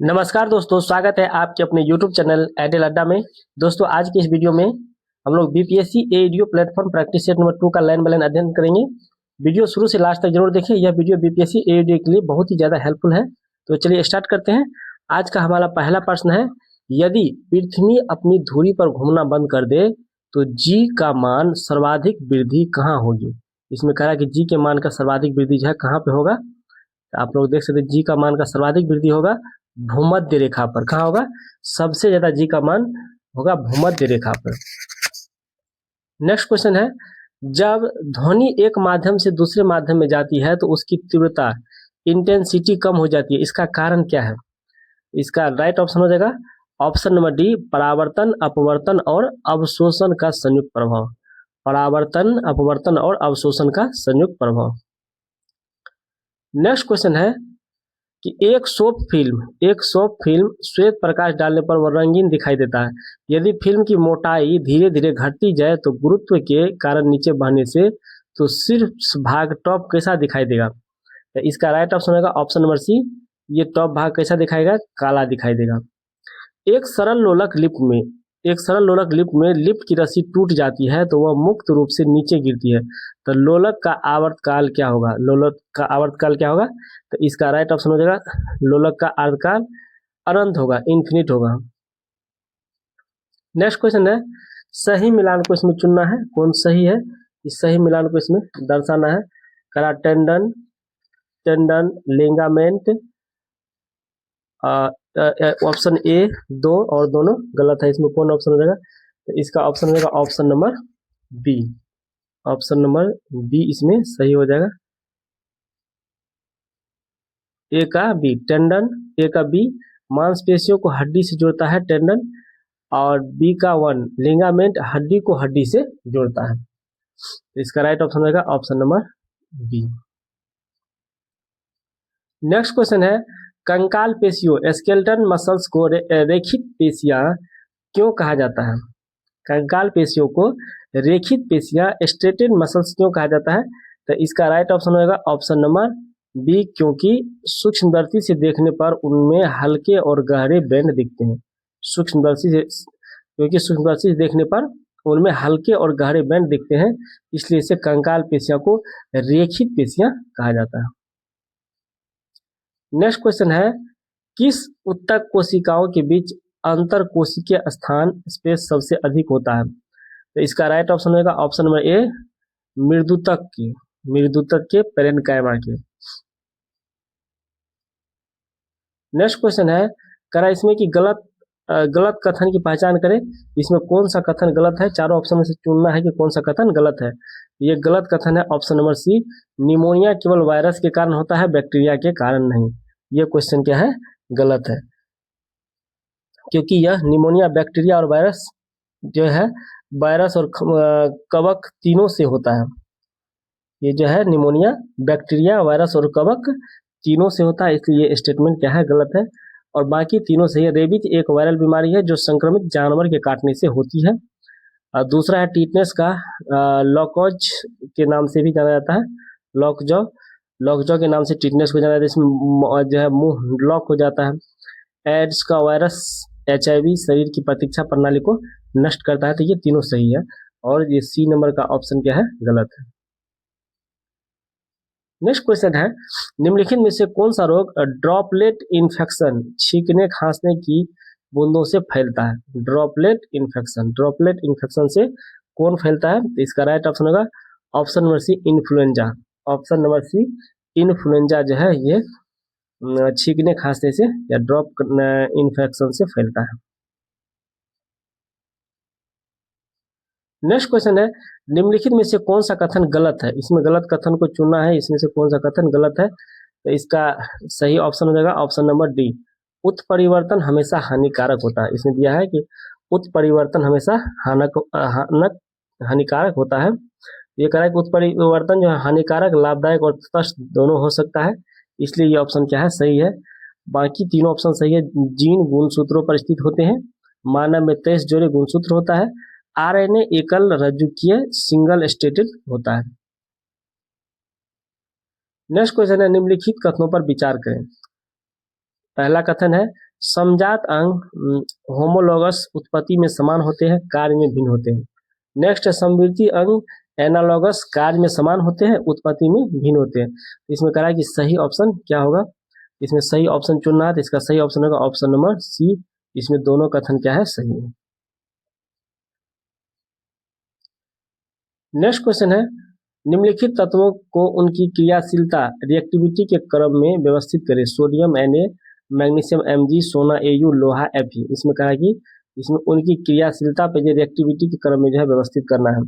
नमस्कार दोस्तों, स्वागत है आपके अपने YouTube चैनल एयरटेल अड्डा में। दोस्तों, आज की इस वीडियो में हम लोग BPSC ADO platform practice set number 2 का लाइन बाय लाइन अध्ययन करेंगे। वीडियो शुरू से लास्ट तक जरूर देखें। यह वीडियो बीपीएससी एडीओ के लिए बहुत ही ज़्यादा हेल्पफुल है। तो चलिए स्टार्ट करते हैं। आज का हमारा पहला प्रश्न है, यदि पृथ्वी अपनी धुरी पर घूमना बंद कर दे तो जी का मान सर्वाधिक वृद्धि कहाँ होगी। इसमें कह रहा है कि जी के मान का सर्वाधिक वृद्धि जो है कहाँ पे होगा। तो आप लोग देख सकते हैं जी का मान का सर्वाधिक वृद्धि होगा भूमध्य रेखा पर। कहाँ होगा? सबसे ज्यादा जी का मान होगा भूमध्य रेखा पर। नेक्स्ट क्वेश्चन है, जब ध्वनि एक माध्यम से दूसरे माध्यम में जाती है तो उसकी तीव्रता इंटेंसिटी कम हो जाती है। इसका कारण क्या है? इसका राइट ऑप्शन हो जाएगा ऑप्शन नंबर डी, परावर्तन, अपवर्तन और अवशोषण का संयुक्त प्रभाव। परावर्तन, अपवर्तन और अवशोषण का संयुक्त प्रभाव। नेक्स्ट क्वेश्चन है कि एक सोप फिल्म श्वेत प्रकाश डालने पर वह रंगीन दिखाई देता है। यदि फिल्म की मोटाई धीरे धीरे घटती जाए तो गुरुत्व के कारण नीचे बहने से तो सिर्फ भाग टॉप कैसा दिखाई देगा। तो इसका राइट ऑप्शन होगा ऑप्शन नंबर सी, ये टॉप भाग कैसा दिखाएगा? काला दिखाई देगा। एक सरल लोलक लिफ्ट में लिफ्ट की रस्सी टूट जाती है तो वह मुक्त रूप से नीचे गिरती है। तो लोलक का आवर्तकाल क्या होगा? तो इसका राइट ऑप्शन हो जाएगा लोलक का आवर्तकाल अनंत होगा, इन्फिनिट होगा। नेक्स्ट क्वेश्चन है, सही मिलान को इसमें चुनना है। कौन सही है? इस सही मिलान को इसमें दर्शाना है। करा टेंडन, लिगामेंट। ऑप्शन ए 2 और दोनों गलत है। इसमें कौन ऑप्शन हो जाएगा? तो इसका ऑप्शन हो जाएगा option number B. Option number B इसमें सही हो जाएगा। ए का बी टेंडन, ए का बी मांसपेशियों को हड्डी से जोड़ता है टेंडन, और बी का 1 लिगामेंट हड्डी को हड्डी से जोड़ता है। तो इसका राइट ऑप्शन होगा option number B. Next question है, कंकाल पेशियों स्केलेटन मसल्स को रेखित पेशियां क्यों कहा जाता है? कंकाल पेशियों को रेखित पेशियां स्ट्रेटेड मसल्स क्यों कहा जाता है? तो इसका राइट ऑप्शन होगा ऑप्शन नंबर बी, क्योंकि सूक्ष्मदर्शी से देखने पर उनमें हल्के और गहरे बैंड दिखते हैं। क्योंकि सूक्ष्मदर्शी से देखने पर उनमें हल्के और गहरे बैंड दिखते हैं, इसलिए इसे कंकाल पेशियां को रेखित पेशियां कहा जाता है। नेक्स्ट क्वेश्चन है, किस उत्तक कोशिकाओं के बीच अंतर कोशिकीय स्थान स्पेस सबसे अधिक होता है? तो इसका राइट ऑप्शन होगा ऑप्शन नंबर ए, मृदुतक के पेरेन्काइमा के। नेक्स्ट क्वेश्चन है, करा इसमें कि गलत कथन की पहचान करें। इसमें कौन सा कथन गलत है? चारों ऑप्शन में से चुनना है कि कौन सा कथन गलत है। ये गलत कथन है ऑप्शन नंबर सी, निमोनिया केवल वायरस के कारण होता है, बैक्टीरिया के कारण नहीं। ये क्वेश्चन क्या है? गलत है, क्योंकि यह निमोनिया बैक्टीरिया और वायरस जो है, वायरस और कवक तीनों से होता है। ये जो है निमोनिया बैक्टीरिया, वायरस और कवक तीनों से होता है, इसलिए ये स्टेटमेंट क्या है? गलत है। और बाकी तीनों सही है। रेबीज एक वायरल बीमारी है जो संक्रमित जानवर के काटने से होती है। दूसरा है टीटनेस का लॉकॉज के नाम से भी जाना जाता है। लॉकजॉ के नाम से टीटनेस को जाना जाता है, इसमें जो है मुंह लॉक हो जाता है। एड्स का वायरस HIV शरीर की प्रतीक्षा प्रणाली को नष्ट करता है। तो ये तीनों सही है और ये सी नंबर का ऑप्शन क्या है? गलत है। नेक्स्ट क्वेश्चन है, निम्नलिखित में से कौन सा रोग ड्रॉपलेट इन्फेक्शन छींकने खांसने की बूंदों से फैलता है? ड्रॉपलेट इन्फेक्शन से कौन फैलता है? तो इसका राइट ऑप्शन होगा option number C, influenza. Option number C, influenza जो है ये छींकने खांसने से या ड्रॉप इन्फेक्शन से फैलता है। नेक्स्ट क्वेश्चन है, निम्नलिखित में से कौन सा कथन गलत है? इसमें गलत कथन को चुनना है, इसमें से कौन सा कथन गलत है। तो इसका सही ऑप्शन हो जाएगा ऑप्शन नंबर डी, उत्परिवर्तन हमेशा हानिकारक होता है। इसमें दिया है कि उत्परिवर्तन हमेशा हानिकारक होता है। ये कह रहा है कि उत्परिवर्तन जो है हानिकारक, लाभदायक और तटस्थ दोनों हो सकता है, इसलिए ये ऑप्शन क्या है? सही है। बाकी तीनों ऑप्शन सही है। जीन गुणसूत्रों पर स्थित होते हैं, मानव में 23 जोड़े गुणसूत्र होता है, RNA एकल रज्जुकीय सिंगल स्टेटेड होता है। नेक्स्ट क्वेश्चन है, निम्नलिखित कथनों पर विचार करें। पहला कथन है समजात अंग होमोलॉगस उत्पत्ति में समान होते हैं, कार्य में भिन्न होते हैं। नेक्स्ट है समवर्ती अंग एनालॉगस कार्य में समान होते हैं, उत्पत्ति में भिन्न होते हैं। इसमें कह रहा है कि सही ऑप्शन क्या होगा, इसमें सही ऑप्शन चुनना है तो इसका सही ऑप्शन होगा ऑप्शन नंबर सी। इसमें दोनों कथन क्या है, सही है। नेक्स्ट क्वेश्चन है निम्नलिखित तत्वों को उनकी क्रियाशीलता रिएक्टिविटी के क्रम में व्यवस्थित करें। सोडियम Na, मैग्नीशियम Mg, सोना Au, लोहा Fe। इसमें कहा कि इसमें उनकी क्रियाशीलता पे जो रिएक्टिविटी के क्रम में जो है व्यवस्थित करना है,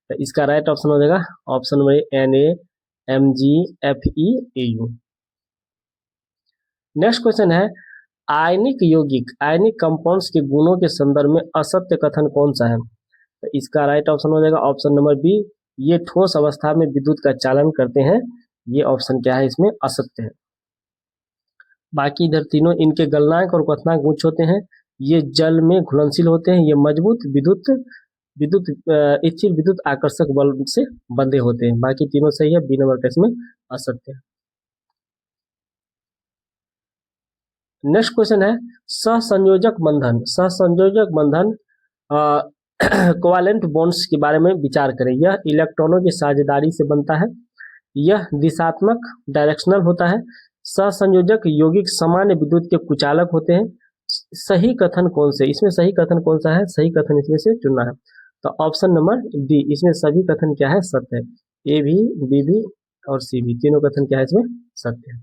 तो इसका राइट ऑप्शन हो जाएगा option number Na, Mg, Fe, Au। Next question है आयनिक यौगिक आयनिक कंपाउंड्स के गुणों के संदर्भ में असत्य कथन कौन सा है, तो इसका राइट ऑप्शन हो जाएगा ऑप्शन नंबर बी। ये ठोस अवस्था में विद्युत का चालन करते हैं, ये ऑप्शन क्या है, इसमें असत्य है। बाकी इधर तीनों इनके गलनांक और क्वथनांक उच्च होते हैं, ये जल में घुलनशील होते हैं, ये मजबूत स्थिर विद्युत आकर्षक बल से बंधे होते हैं। बाकी तीनों सही है, बी नंबर का इसमें असत्य है। नेक्स्ट क्वेश्चन है सहसंयोजक बंधन कोवालेंट बॉन्ड्स के बारे में विचार करें। यह इलेक्ट्रॉनों की साझेदारी से बनता है, यह दिशात्मक डायरेक्शनल होता है, सहसंयोजक यौगिक सामान्य विद्युत के कुचालक होते हैं। सही कथन कौन से, इसमें सही कथन कौन सा है, सही कथन इसमें से चुनना है, तो ऑप्शन नंबर डी। इसमें सभी कथन क्या है, सत्य है। ए भी, बी भी और सी भी तीनों कथन क्या है, इसमें सत्य है।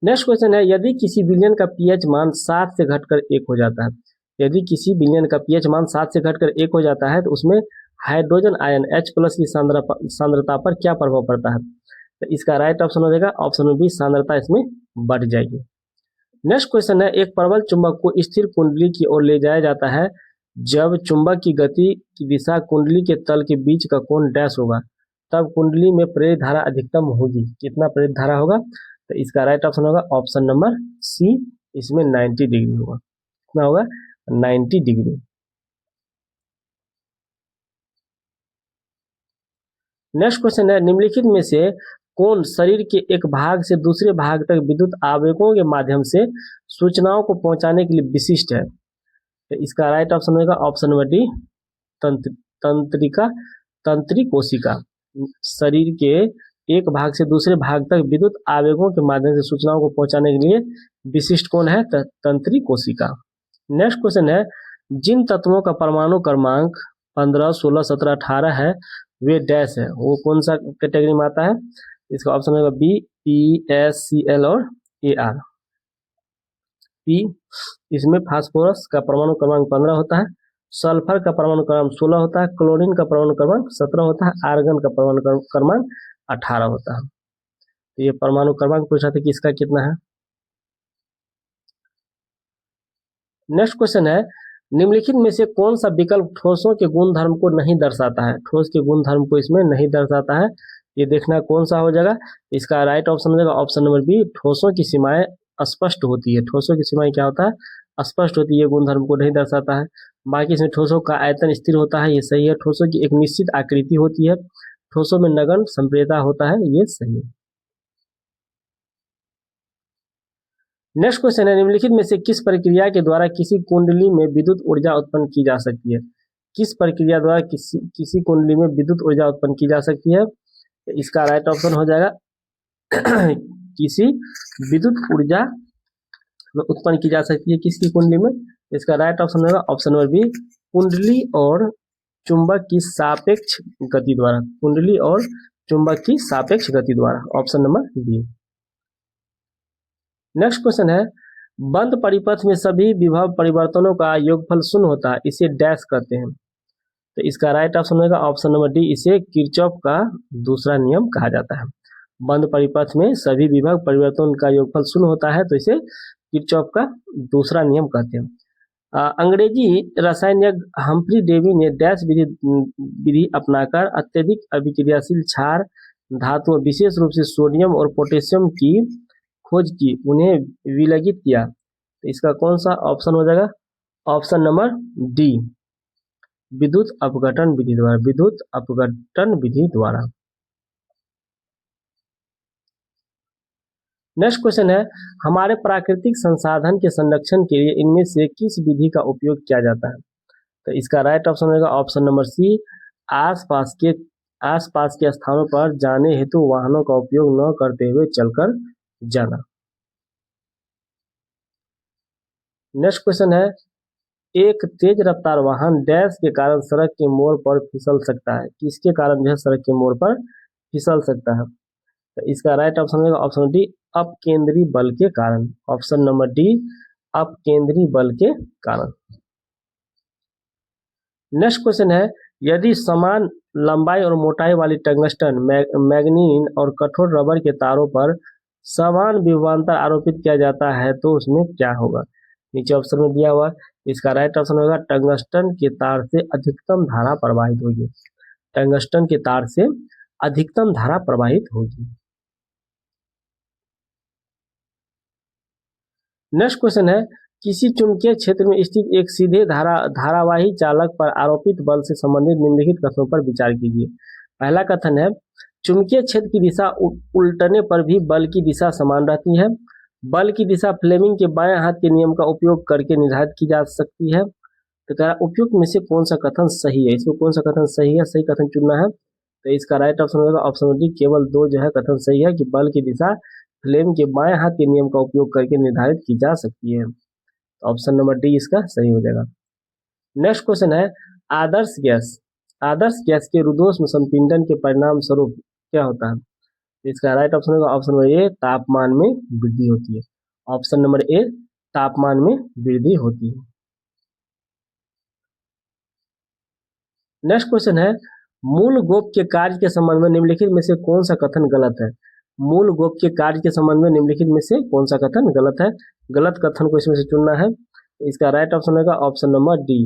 नेक्स्ट क्वेश्चन है यदि किसी विलयन का पीएच मान 7 से घटकर 1 हो जाता है, यदि किसी विलयन का पीएच मान 7 से घटकर 1 हो जाता है तो उसमें हाइड्रोजन आयन H+ की सांद्रता पर क्या प्रभाव पड़ता है, तो इसका राइट ऑप्शन हो जाएगा ऑप्शन नंबर बी, सांद्रता इसमें बढ़ जाएगी। नेक्स्ट क्वेश्चन है एक प्रबल चुंबक को स्थिर कुंडली की ओर ले जाया जाता है जब चुंबक की गति की दिशा कुंडली के तल के बीच का कोण डैश होगा, तब कुंडली में प्रेरित धारा अधिकतम होगी, कितना प्रेरित धारा होगा, तो इसका राइट ऑप्शन होगा ऑप्शन नंबर सी। इसमें 90 डिग्री होगा, कितना होगा 90 डिग्री। नेक्स्ट क्वेश्चन है निम्नलिखित में से कौन शरीर के एक भाग से दूसरे भाग तक विद्युत आवेगों के माध्यम से सूचनाओं को पहुंचाने के लिए विशिष्ट है, तो इसका राइट ऑप्शन होगा ऑप्शन नंबर डी, तंत्रिक कोशिका। शरीर के एक भाग से दूसरे भाग तक विद्युत आवेगों के माध्यम से सूचनाओं को पहुंचाने के लिए विशिष्ट कौन है, तंत्रिक कोशिका। नेक्स्ट क्वेश्चन है जिन तत्वों का परमाणु क्रमांक 15, 16, 17, 18 है वे डैश है, वो कौन सा कैटेगरी में आता है, इसका ऑप्शन होगा बी, PSCl और AR। पी, इसमें फास्फोरस का परमाणु क्रमांक 15 होता है, सल्फर का परमाणु क्रमांक 16 होता है, क्लोरीन का परमाणु क्रमांक 17 होता है, आर्गन का परमाणु क्रमांक 18 होता है। तो ये परमाणु क्रमांक पूछा था कि इसका कितना है। नेक्स्ट क्वेश्चन है निम्नलिखित में से कौन सा विकल्प ठोसों के गुण धर्म को नहीं दर्शाता है, ठोस के गुण धर्म को इसमें नहीं दर्शाता है, ये देखना कौन सा हो जाएगा, इसका राइट ऑप्शन हो जाएगा ऑप्शन नंबर बी, ठोसों की सीमाएं स्पष्ट होती है। ठोसों की सीमाएं क्या होता है, स्पष्ट होती है, गुण धर्म को नहीं दर्शाता है। बाकी इसमें ठोसों का आयतन स्थिर होता है, ये सही है। ठोसों की एक निश्चित आकृति होती है, ठोसों में नगण्य संप्रेरता होता है, ये सही है। नेक्स्ट क्वेश्चन है निम्नलिखित में से किस प्रक्रिया के द्वारा किसी कुंडली में विद्युत ऊर्जा उत्पन्न की जा सकती है, किस प्रक्रिया द्वारा किसी कुंडली में विद्युत ऊर्जा उत्पन्न की जा सकती है, इसका राइट ऑप्शन हो जाएगा किसी विद्युत ऊर्जा उत्पन्न की जा सकती है किसकी कुंडली में, इसका राइट ऑप्शन होगा ऑप्शन नंबर बी, कुंडली और चुंबक की सापेक्ष गति द्वारा, कुंडली और चुंबक की सापेक्ष गति द्वारा, option number B. Next question है बंद परिपथ में सभी विभव परिवर्तनों का योगफल शून्य होता है, इसे डैश कहते हैं, तो इसका राइट ऑप्शन होगा ऑप्शन नंबर डी, इसे किरचॉफ का दूसरा नियम कहा जाता है। बंद परिपथ में सभी विभव परिवर्तन का योगफल शून्य होता है तो इसे किरचॉफ का दूसरा नियम कहते हैं। अंग्रेजी रसायनज्ञ हम्फ्री डेवी ने डैश विधि अपनाकर अत्यधिक अभिक्रियाशील क्षार धातुओं विशेष रूप से सोडियम और पोटेशियम की खोज की, उन्हें विलगित किया, तो इसका कौन सा ऑप्शन हो जाएगा, ऑप्शन नंबर डी, विद्युत अपघटन विधि द्वारा, विद्युत अपघटन विधि द्वारा। नेक्स्ट क्वेश्चन है, हमारे प्राकृतिक संसाधन के संरक्षण के लिए इनमें से किस विधि का उपयोग किया जाता है? तो इसका राइट ऑप्शन होगा ऑप्शन नंबर सी, आसपास के स्थानों पर जाने हेतु वाहनों का उपयोग न करते हुए चलकर जाना। नेक्स्ट क्वेश्चन है, एक तेज रफ्तार वाहन डैश के कारण सड़क के मोड़ पर फिसल सकता है? किसके कारण जो है सड़क के मोड़ पर फिसल सकता है? तो इसका राइट ऑप्शन होगा ऑप्शन डी, अपकेंद्री बल के कारण। ऑप्शन नंबर डी, अपकेंद्री बल के कारण। नेक्स्ट क्वेश्चन है, यदि समान लंबाई और मोटाई वाली टंगस्टन, मैग्नीन और कठोर रबर के तारों पर समान विभवांतर आरोपित किया जाता है तो उसमें क्या होगा? नीचे ऑप्शन में दिया हुआ, इसका राइट ऑप्शन होगा टंगस्टन के तार से अधिकतम धारा प्रवाहित होगी। टंगस्टन के तार से अधिकतम धारा प्रवाहित होगी। नेक्स्ट क्वेश्चन है, किसी चुंबकीय क्षेत्र में स्थित एक सीधे धारावाही चालक पर आरोपित बल से संबंधित निम्नलिखित कथनों पर विचार कीजिए। पहला कथन है, चुंबकीय क्षेत्र की दिशा उल्टने पर भी बल की दिशा समान रहती है। बल की दिशा फ्लेमिंग के बाएं हाथ के नियम का उपयोग करके निर्धारित की जा सकती है। तो कह रहा उपयुक्त में से कौन सा कथन सही है? इसमें कौन सा कथन सही है? सही कथन चुनना है। तो इसका राइट ऑप्शन होगा ऑप्शन डी, केवल दो जो है कथन सही है कि बल की दिशा फ्लेम के बाएं हाथ के नियम का उपयोग करके निर्धारित की जा सकती है। ऑप्शन नंबर डी इसका सही हो जाएगा। नेक्स्ट क्वेश्चन है, आदर्श गैस के रुद्धोष्म संपीड़न के परिणाम स्वरूप क्या होता है? इसका राइट ऑप्शन होगा ऑप्शन नंबर ए, तापमान में वृद्धि होती है। ऑप्शन नंबर ए, तापमान में वृद्धि होती है। नेक्स्ट क्वेश्चन है, मूल गोप के कार्य के संबंध में निम्नलिखित में से कौन सा कथन गलत है? मूल गोप के कार्य के संबंध में निम्नलिखित में से कौन सा कथन गलत है? गलत कथन को इसमें से चुनना है। इसका राइट ऑप्शन होगा ऑप्शन नंबर डी,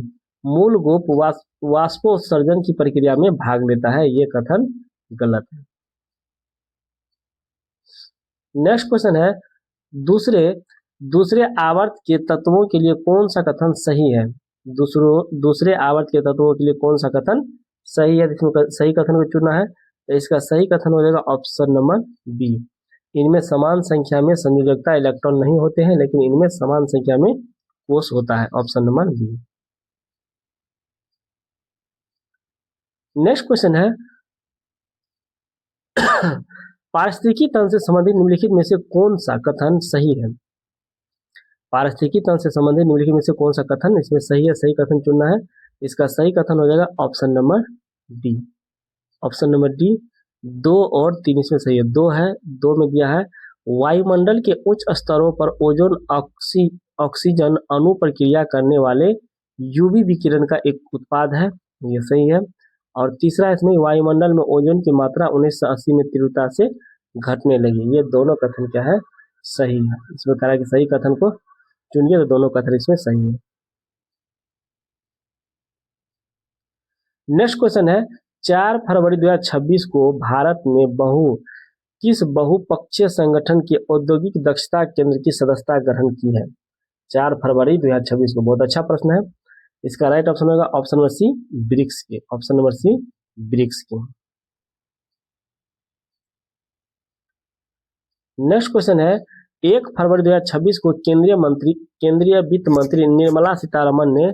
मूल गोप वाष्पोत्सर्जन की प्रक्रिया में भाग लेता है। ये कथन गलत है। नेक्स्ट क्वेश्चन है, दूसरे आवर्त के तत्वों के लिए कौन सा कथन सही है? दूसरे आवर्त के तत्वों के लिए कौन सा कथन सही है? इसमें सही कथन को चुनना है। तो इसका सही कथन हो जाएगा ऑप्शन नंबर बी, इनमें समान संख्या में संयोजकता इलेक्ट्रॉन नहीं होते हैं, लेकिन इनमें समान संख्या में कोष होता है। Option number B. Next question है, पारिस्थितिकी तंत्र से संबंधित निम्नलिखित में से कौन सा कथन सही है? पारिस्थितिकी तंत्र से संबंधित निम्नलिखित में से कौन सा कथन इसमें सही है? सही कथन चुनना है। इसका सही कथन हो जाएगा option number D. Option number D, 2 और 3 इसमें सही है। 2 है, 2 में दिया है, वायुमंडल के उच्च स्तरों पर ओजोन ऑक्सीजन अणु पर क्रिया करने वाले यूवी विकिरण का एक उत्पाद है। ये सही है। और तीसरा इसमें, वायुमंडल में ओजोन की मात्रा 1980 में तीव्रता से घटने लगी। ये दोनों कथन क्या है? सही है। इसमें कह रहा है कि सही कथन को चुनिए, तो दोनों कथन इसमें सही है। नेक्स्ट क्वेश्चन है, 4 फरवरी 2026 को भारत में किस बहुपक्षीय संगठन के औद्योगिक दक्षता केंद्र की सदस्यता ग्रहण की है? 4 फरवरी 2026 को। बहुत अच्छा प्रश्न है। इसका राइट ऑप्शन होगा ऑप्शन नंबर सी, ब्रिक्स के। ऑप्शन नंबर सी, ब्रिक्स के। नेक्स्ट क्वेश्चन है, 1 फरवरी 2026 को केंद्रीय वित्त मंत्री निर्मला सीतारमण ने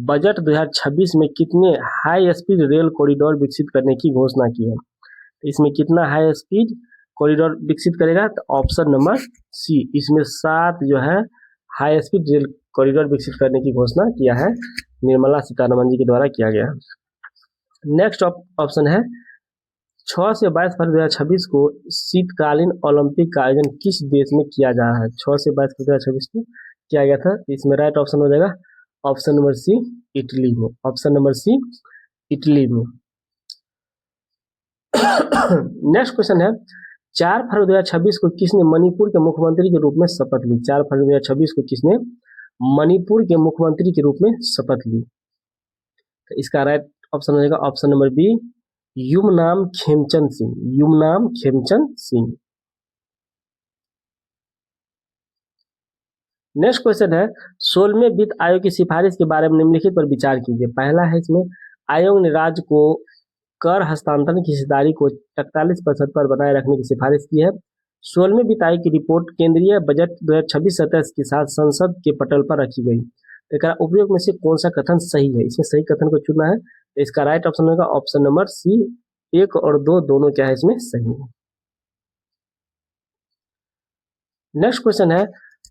बजट 2026 में कितने हाई स्पीड रेल कॉरिडोर विकसित करने की घोषणा की है? इसमें कितना हाई स्पीड कॉरिडोर विकसित करेगा? तो ऑप्शन नंबर सी, इसमें 7 जो है हाई स्पीड रेल कॉरिडोर विकसित करने की घोषणा किया है, निर्मला सीतारमण जी के द्वारा किया गया। नेक्स्ट ऑप्शन है, 6 से 22 फरवरी 2026 को शीतकालीन ओलंपिक का आयोजन किस देश में किया जा रहा है? 6 से 22 फरवरी 2026 को किया गया था। इसमें राइट ऑप्शन हो जाएगा ऑप्शन नंबर सी, इटली में। ऑप्शन नंबर सी, इटली में। नेक्स्ट क्वेश्चन है, 4 फरवरी 2026 को किसने मणिपुर के मुख्यमंत्री के रूप में शपथ ली? 4 फरवरी 2026 को किसने मणिपुर के मुख्यमंत्री के रूप में शपथ ली? तो इसका राइट ऑप्शन हो जाएगा option number B, Yumnam Khemchand Singh. Yumnam Khemchand Singh. Next question है, 16वें वित्त आयोग की सिफारिश के बारे में निम्नलिखित पर विचार कीजिए। पहला है, इसमें आयोग ने राज्य को कर हस्तांतरण की हिस्सेदारी को 41% पर बनाए रखने की सिफारिश की है। 16वीं वित्त आयोग की रिपोर्ट केंद्रीय बजट 2026-27 के साथ संसद के पटल पर रखी गई। तो उपयोग में से कौन सा कथन सही है, इसमें सही कथन को चुनना है। तो इसका राइट ऑप्शन होगा ऑप्शन नंबर सी, 1 और 2 दोनों क्या है इसमें सही है। नेक्स्ट क्वेश्चन है,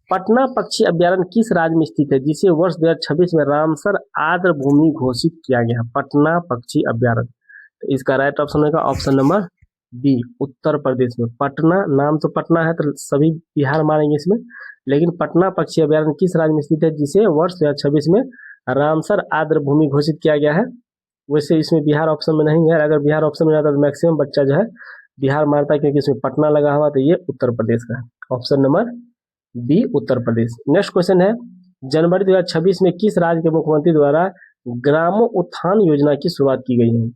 पटना पक्षी अभ्यारण्य किस राज्य में स्थित है जिसे वर्ष 2026 में रामसर आर्द्र भूमि घोषित किया गया? पटना पक्षी अभ्यारण्य। तो इसका राइट ऑप्शन होगा option number B, Uttar Pradesh में। पटना, नाम तो पटना है तो सभी बिहार मानेंगे इसमें, लेकिन पटना पक्षी अभ्यारण्य किस राज्य में स्थित है जिसे वर्ष 2026 में रामसर आर्द्र भूमि घोषित किया गया है? वैसे इसमें बिहार ऑप्शन में नहीं है, अगर बिहार ऑप्शन में रहता तो मैक्सिमम बच्चा जो है बिहार मारता है, क्योंकि इसमें पटना लगा हुआ, तो ये उत्तर प्रदेश का है, option number B Uttar Pradesh. Next question है, जनवरी 2026 में किस राज्य के मुख्यमंत्री द्वारा ग्रामोत्थान योजना की शुरुआत की गई है?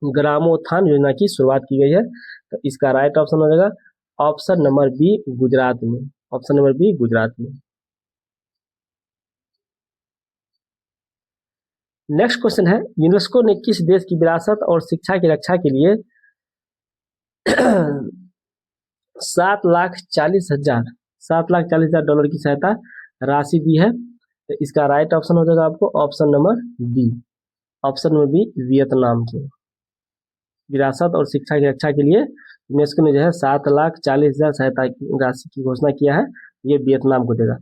ग्रामोत्थान योजना की शुरुआत की गई है, तो इसका राइट ऑप्शन हो जाएगा ऑप्शन नंबर बी, गुजरात में। ऑप्शन नंबर बी, गुजरात में। नेक्स्ट क्वेश्चन है, यूनेस्को ने किस देश की विरासत और शिक्षा की रक्षा के लिए 7,40,000 डॉलर की सहायता राशि दी है? तो इसका राइट ऑप्शन हो जाएगा आपको option number B, option number B, Vietnam के। विरासत और शिक्षा की रक्षा के लिए यूनेस्को ने जो है 7,40,000 सहायता राशि की घोषणा किया है, ये वियतनाम को देगा।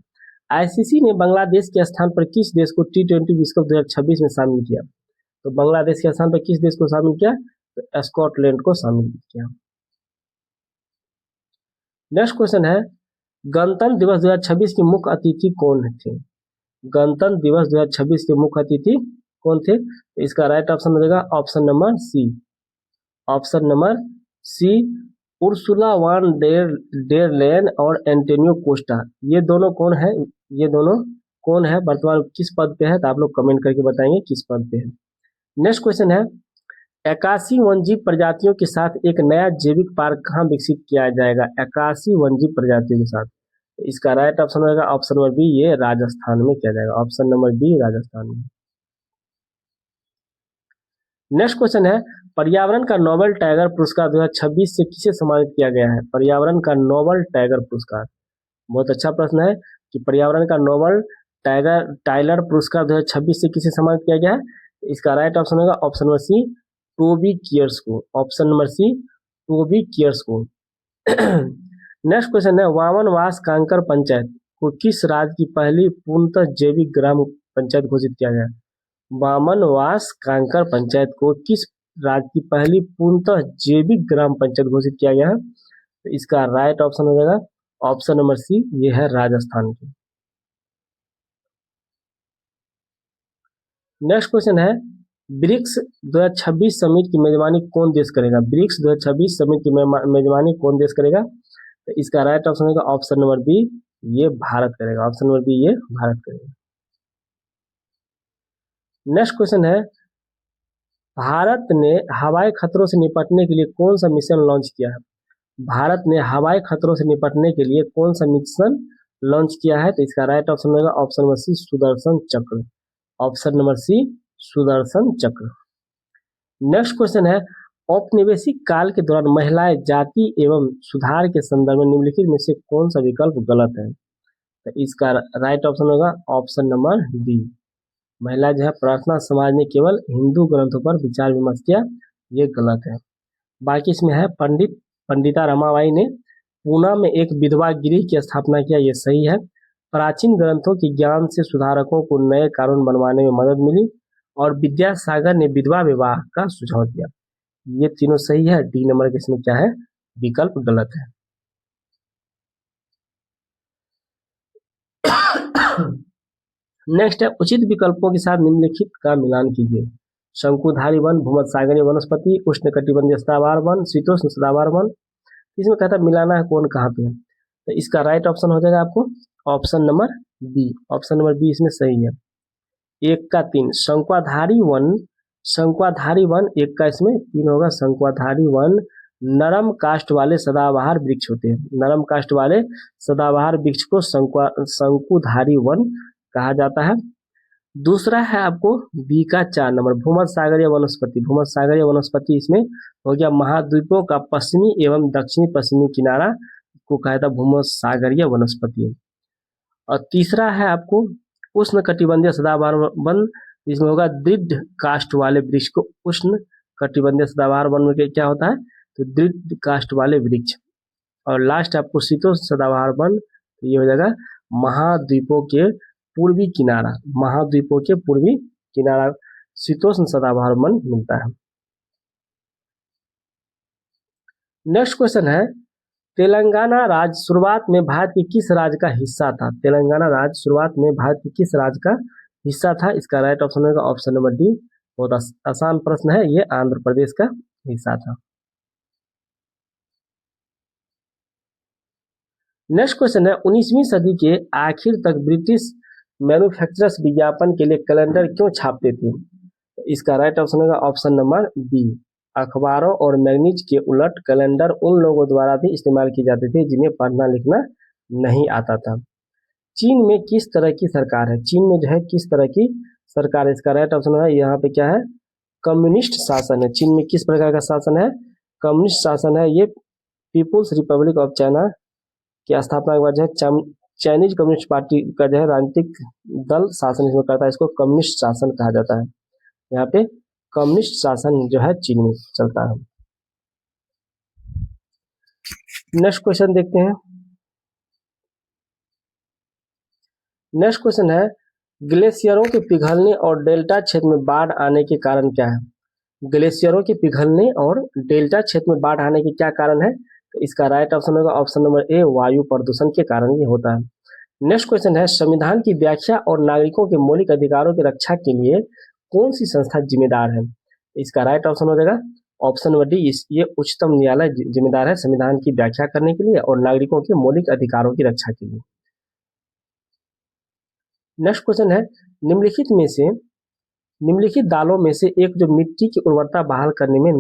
आईसीसी ने बांग्लादेश के स्थान पर किस देश को T20 विश्व कप 2026 में शामिल किया? तो बांग्लादेश के स्थान पर किस देश को शामिल किया? तो स्कॉटलैंड को शामिल किया। नेक्स्ट क्वेश्चन है, गणतंत्र दिवस 2026 के मुख्य अतिथि कौन थे? गणतंत्र दिवस 2026 के मुख्य अतिथि कौन थे? तो इसका राइट ऑप्शन हो जाएगा option number C, option number C, Ursula von der Leyen और एंटोनियो कोस्टा। ये दोनों कौन है? ये दोनों कौन है, वर्तमान किस पद पे है? तो आप लोग कमेंट करके बताएंगे किस पद पे है। नेक्स्ट क्वेश्चन है, 81 वन्यजीव प्रजातियों के साथ एक नया जैविक पार्क कहाँ विकसित किया जाएगा? 81 वन्यजीव प्रजातियों के साथ। तो इसका राइट ऑप्शन होगा ऑप्शन नंबर बी, ये राजस्थान में किया जाएगा, ऑप्शन नंबर बी, राजस्थान में। नेक्स्ट क्वेश्चन है, पर्यावरण का नोबेल टाइगर पुरस्कार 2026 से किसे सम्मानित किया गया है? पर्यावरण का नोबेल टाइगर पुरस्कार, बहुत अच्छा प्रश्न है कि पर्यावरण का नोबेल टाइगर पुरस्कार 2026 से किसे सम्मानित किया गया है? इसका राइट ऑप्शन होगा ऑप्शन नंबर सी, टोबी कियर्स को, ऑप्शन नंबर सी, टोबी कियर्स को। नेक्स्ट क्वेश्चन है, वामनवास कांकर पंचायत को किस राज्य की पहली पूर्णतः जैविक ग्राम पंचायत घोषित किया गया? वामनवास कांकर पंचायत को किस राज्य की पहली पूर्णतः जैविक ग्राम पंचायत घोषित किया गया है? तो इसका राइट ऑप्शन हो जाएगा ऑप्शन नंबर सी, ये है राजस्थान की। नेक्स्ट क्वेश्चन है, ब्रिक्स 2026 समिट की मेजबानी कौन देश करेगा? ब्रिक्स 2026 समिट की मेजबानी कौन देश करेगा? तो इसका राइट ऑप्शन होगा ऑप्शन नंबर बी, ये भारत करेगा, ऑप्शन नंबर बी, ये भारत करेगा। नेक्स्ट क्वेश्चन है, भारत ने हवाई खतरों से निपटने के लिए कौन सा मिशन लॉन्च किया है? भारत ने हवाई खतरों से निपटने के लिए कौन सा मिशन लॉन्च किया है? तो इसका राइट ऑप्शन होगा ऑप्शन नंबर सी, सुदर्शन चक्र, ऑप्शन नंबर सी, सुदर्शन चक्र। नेक्स्ट क्वेश्चन है, औपनिवेशिक काल के दौरान महिलाएं जाति एवं सुधार के संदर्भ में निम्नलिखित में से कौन सा विकल्प गलत है? तो इसका राइट ऑप्शन होगा ऑप्शन नंबर डी, महिला जो है प्रार्थना समाज ने केवल हिंदू ग्रंथों पर विचार विमर्श किया, ये गलत है। बाकी इसमें है, पंडिता रमाबाई ने पूना में एक विधवा गृह की स्थापना किया, ये सही है। प्राचीन ग्रंथों के ज्ञान से सुधारकों को नए कानून बनवाने में मदद मिली, और विद्यासागर ने विधवा विवाह का सुझाव दिया, ये तीनों सही है। डी नंबर के इसमें क्या है, विकल्प गलत है। नेक्स्ट है, उचित विकल्पों के साथ निम्नलिखित का मिलान कीजिए। शंकुधारी वन, भूमध्यसागरीय वनस्पति, उष्णकटिबंधीय सदाबहार वन, शीतोष्ण सदाबहार वन। इसमें कहता है मिलाना है कौन कहाँ पे है, तो इसका राइट ऑप्शन हो जाएगा आपको option number B, option number B इसमें सही है। 1 का 3 शंकुधारी वन 1 का इसमें 3 होगा। शंकुधारी वन नरम काष्ठ वाले सदाबहार वृक्ष होते हैं, नरम काष्ठ वाले सदाबहार वृक्ष को शंकुधारी वन कहा जाता है। दूसरा है आपको बी का 4 नंबर, भूमध्यसागरीय वनस्पति। भूमध्यसागरीय वनस्पति इसमें हो गया महाद्वीपों का पश्चिमी एवं दक्षिणी पश्चिमी किनारा को कहा जाता है भूमध्यसागरीय वनस्पति। और तीसरा है आपको उष्ण कटिबंधीय सदाबहार वन, इसमें होगा दृढ़ काष्ठ वाले वृक्ष को उष्ण कटिबंधीय सदाबहार वन में क्या होता है, तो दृढ़ काष्ठ वाले वृक्ष। और लास्ट आपको शीतोष्ण सदाबहार वन, तो ये हो जाएगा महाद्वीपों के पूर्वी किनारा, महाद्वीपों के पूर्वी किनारा शीतोष्ण सदाबहार वन मिलता है। नेक्स्ट क्वेश्चन है तेलंगाना राज्य शुरुआत में भारत के किस राज्य का हिस्सा था? तेलंगाना राज्य शुरुआत में भारत के किस राज्य का हिस्सा था? इसका राइट ऑप्शन होगा ऑप्शन नंबर डी। बहुत आसान प्रश्न है, ये आंध्र प्रदेश का हिस्सा था। नेक्स्ट क्वेश्चन है 19वीं सदी के आखिर तक ब्रिटिश मैन्युफैक्चरर्स विज्ञापन के लिए कैलेंडर क्यों छापते थे? इसका राइट ऑप्शन होगा ऑप्शन नंबर बी। अखबारों और मैगजीन के उलट कैलेंडर उन लोगों द्वारा भी इस्तेमाल किए जाते थे जिन्हें पढ़ना लिखना नहीं आता था। चीन में किस तरह की सरकार है? चीन में जो है किस तरह की सरकार है? इसका राइट ऑप्शन है यहाँ पे क्या है, कम्युनिस्ट शासन है। चीन में किस प्रकार का शासन है? कम्युनिस्ट शासन है। ये पीपुल्स रिपब्लिक ऑफ चाइना की स्थापना के बाद जो है चाइनीज कम्युनिस्ट पार्टी का जो है राजनीतिक दल शासन इसमें करता है, इसको कम्युनिस्ट शासन कहा जाता है। यहाँ पे कम्युनिस्ट शासन जो है चीन में चलता है। नेक्स्ट क्वेश्चन देखते हैं। नेक्स्ट क्वेश्चन है ग्लेशियरों के पिघलने और डेल्टा क्षेत्र में बाढ़ आने के कारण क्या है? ग्लेशियरों के पिघलने और डेल्टा क्षेत्र में बाढ़ आने के क्या कारण है? तो इसका राइट ऑप्शन होगा ऑप्शन नंबर ए, वायु प्रदूषण के कारण ये होता है। नेक्स्ट क्वेश्चन है संविधान की व्याख्या और नागरिकों के मौलिक अधिकारों की रक्षा के लिए कौन सी संस्था जिम्मेदार है? इसका राइट ऑप्शन हो जाएगा ऑप्शन नंबर डी। ये उच्चतम न्यायालय जिम्मेदार है संविधान की व्याख्या करने के लिए और नागरिकों के मौलिक अधिकारों की रक्षा के लिए। नेक्स्ट क्वेश्चन है निम्नलिखित दालों में से एक जो मिट्टी की उर्वरता बहाल करने में